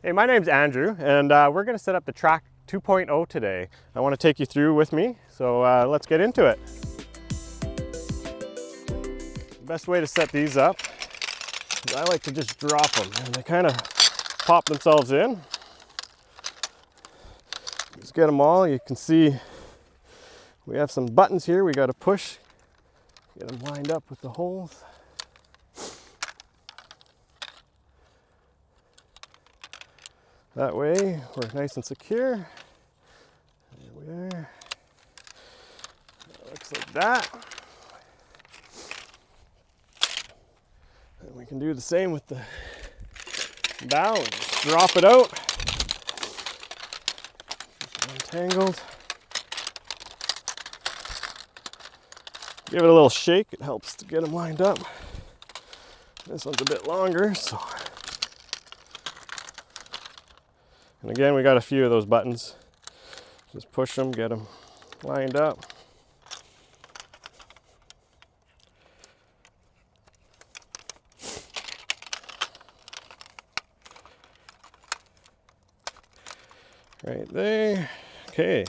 Hey, my name's Andrew, and we're going to set up the TRAK 2.0 today. I want to take you through with me, so let's get into it. The best way to set these up is I like to just drop them, and they kind of pop themselves in. Just get them all. You can see we have some buttons here we got to push, get them lined up with the holes. That way, we're nice and secure. There we are. That looks like that. And we can do the same with the bow and just drop it out. Untangled. Give it a little shake, it helps to get them lined up. This one's a bit longer, so. And again, we got a few of those buttons. Just push them, get them lined up. Right there. Okay.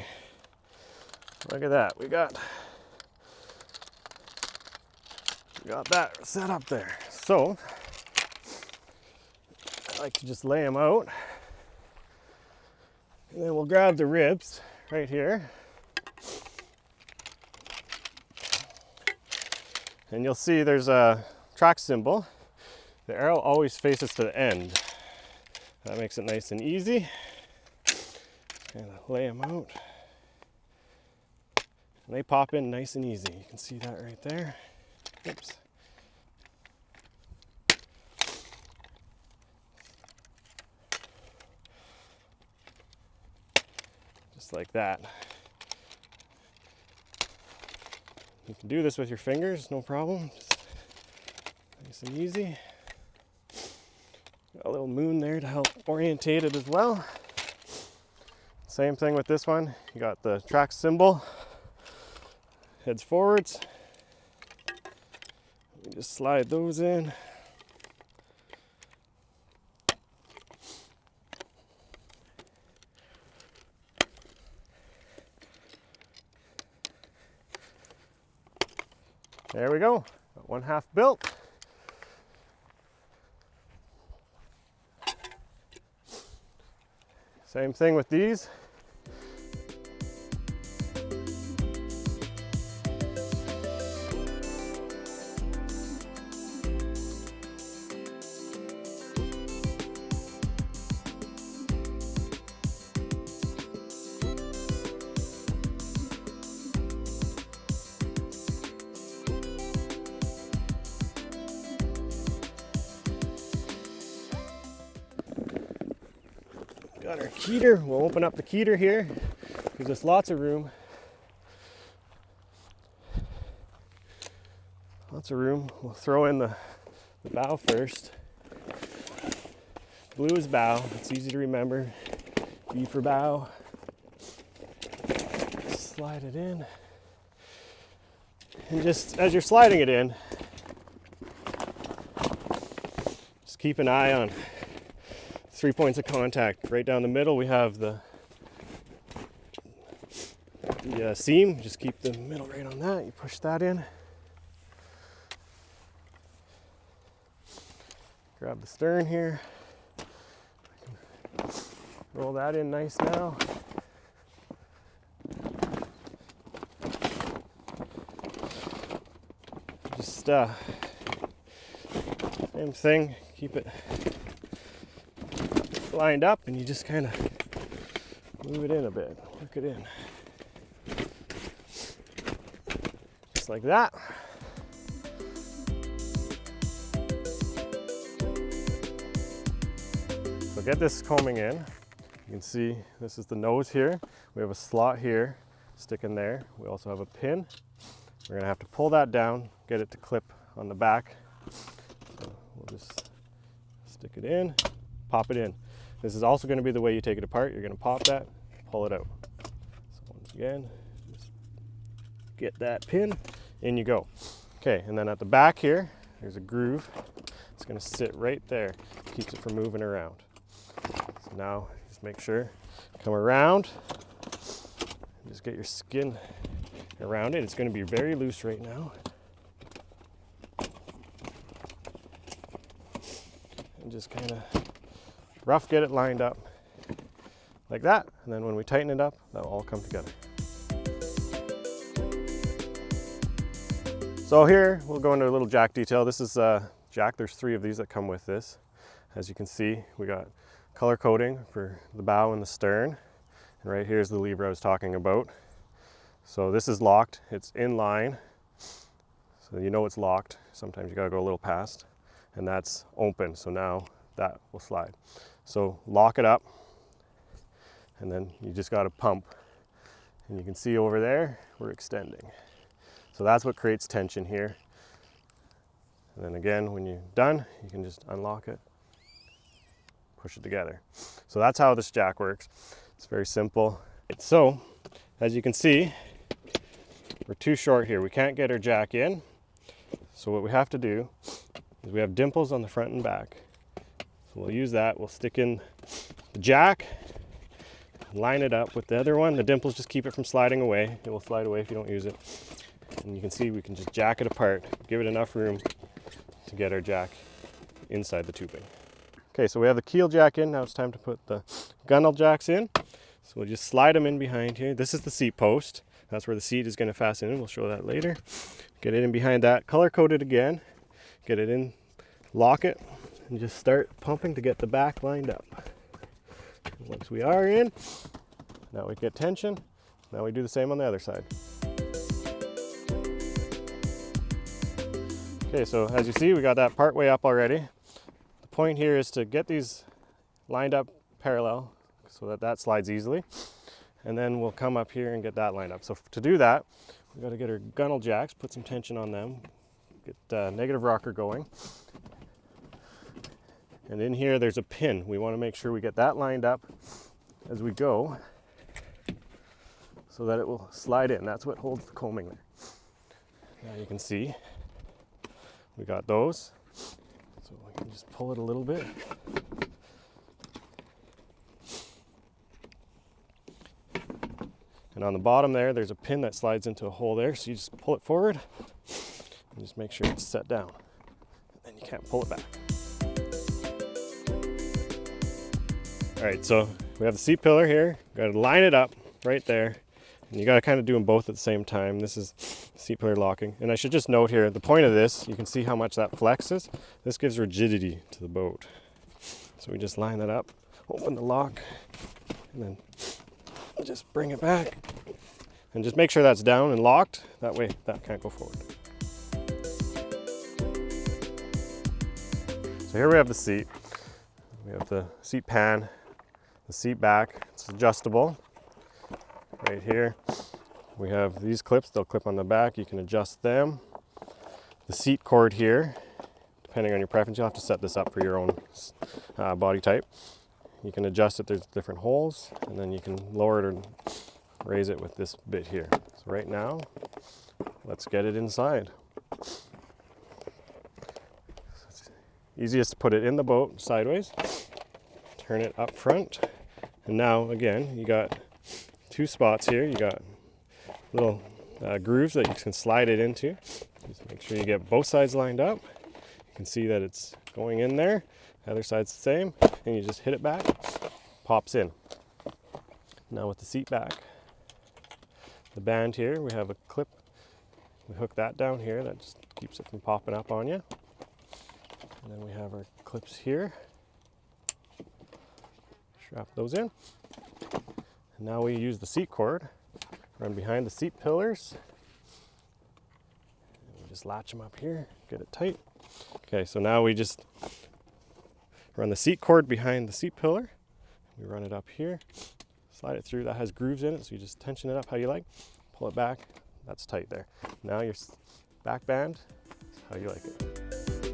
Look at that. We got that set up there. So, I like to just lay them out. And then we'll grab the ribs right here. And you'll see there's a TRAK symbol. The arrow always faces to the end. That makes it nice and easy. Kind of lay them out. And they pop in nice and easy. You can see that right there. Oops. Just like that. You can do this with your fingers, no problem. Just nice and easy. Got a little moon there to help orientate it as well. Same thing with this one. You got the TRAK symbol. Heads forwards. You just slide those in. There we go, got one half built. Same thing with these. Got our keeter. We'll open up the keeter here. Gives us lots of room. Lots of room. We'll throw in the bow first. Blue is bow. It's easy to remember. B for bow. Slide it in. And just as you're sliding it in, just keep an eye on 3 points of contact. Right down the middle we have the seam. Just keep the middle right on that. You push that in. Grab the stern here. Roll that in nice now. Just same thing. Keep it lined up, and you just kind of move it in a bit, work it in. Just like that. So get this combing in. You can see this is the nose here. We have a slot here, stick in there. We also have a pin. We're gonna have to pull that down, get it to clip on the back. So we'll just stick it in, pop it in. This is also going to be the way you take it apart. You're going to pop that, pull it out. So once again, just get that pin, in you go. Okay, and then at the back here, there's a groove. It's going to sit right there. Keeps it from moving around. So now just make sure, come around, just get your skin around it. It's going to be very loose right now. And just kind of rough get it lined up like that. And then when we tighten it up, that'll all come together. So here we'll go into a little jack detail. This is jack. There's 3 of these that come with this. As you can see, we got color coding for the bow and the stern. And right here's the lever I was talking about. So this is locked, it's in line. So you know it's locked. Sometimes you gotta go a little past. And that's open, so now that will slide. So lock it up, and then you just gotta pump. And you can see over there, we're extending. So that's what creates tension here. And then again, when you're done, you can just unlock it, push it together. So that's how this jack works. It's very simple. So, as you can see, we're too short here. We can't get our jack in. So what we have to do is we have dimples on the front and back. So we'll use that. We'll stick in the jack, line it up with the other one. The dimples just keep it from sliding away. It will slide away if you don't use it. And you can see we can just jack it apart, give it enough room to get our jack inside the tubing. Okay, so we have the keel jack in. Now it's time to put the gunnel jacks in. So we'll just slide them in behind here. This is the seat post. That's where the seat is going to fasten in. We'll show that later. Get it in behind that, color code it again, get it in, lock it, and just start pumping to get the back lined up. Once we are in, now we get tension. Now we do the same on the other side. Okay, so as you see, we got that part way up already. The point here is to get these lined up parallel so that that slides easily. And then we'll come up here and get that lined up. So to do that, we've got to get our gunnel jacks, put some tension on them, get negative rocker going. And in here, there's a pin. We want to make sure we get that lined up as we go so that it will slide in. That's what holds the coaming there. Now you can see we got those. So we can just pull it a little bit. And on the bottom there, there's a pin that slides into a hole there. So you just pull it forward and just make sure it's set down. And then you can't pull it back. All right, so we have the seat pillar here. Got to line it up right there. And you got to kind of do them both at the same time. This is seat pillar locking. And I should just note here, the point of this, you can see how much that flexes. This gives rigidity to the boat. So we just line that up, open the lock, and then just bring it back and just make sure that's down and locked. That way that can't go forward. So here we have the seat. We have the seat pan, the seat back. It's adjustable. Right here we have these clips. They'll clip on the back. You can adjust them. The seat cord here, depending on your preference, you'll have to set this up for your own body type. You can adjust it, there's different holes, and then you can lower it or raise it with this bit here. So right now, let's get it inside. So it's easiest to put it in the boat sideways, turn it up front, and now again, you got 2 spots here. You got little grooves that you can slide it into. Just make sure you get both sides lined up. You can see that it's going in there. The other side's the same, and you just hit it back, pops in. Now with the seat back, the band here, we have a clip. We hook that down here, that just keeps it from popping up on you. And then we have our clips here. Strap those in. And now we use the seat cord, run behind the seat pillars. And we just latch them up here, get it tight. Okay, so now we just run the seat cord behind the seat pillar. We run it up here, slide it through. That has grooves in it, so you just tension it up how you like. Pull it back, that's tight there. Now your back band is how you like it.